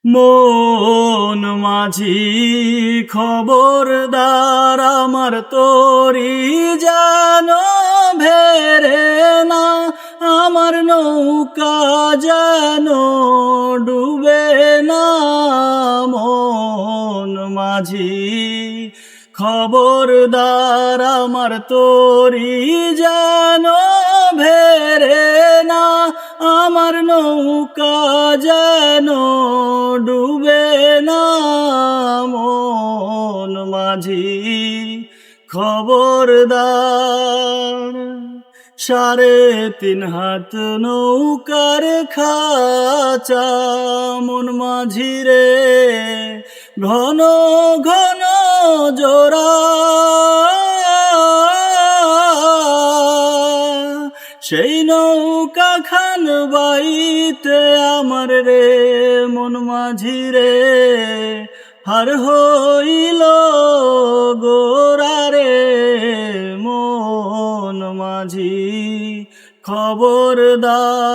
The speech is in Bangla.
মন মাঝি খবরদার আমার তোরি জানো ভেরে না, আমার নৌকা যেন ডুবে না। মন মাঝি খবরদার আমার তোরি যেন ভেরে না, আমার নৌকা যেন ডুবে না। মন মাঝি খবরদার। 3.5 হাত নৌকার খাঁচা মন মাঝি রে, ঘন ঘন জোড়া। সেই নৌকা খান বাইতে আমার রে মন মাঝি রে, হার হইল গোরা রে। মন মাঝি খবরদার।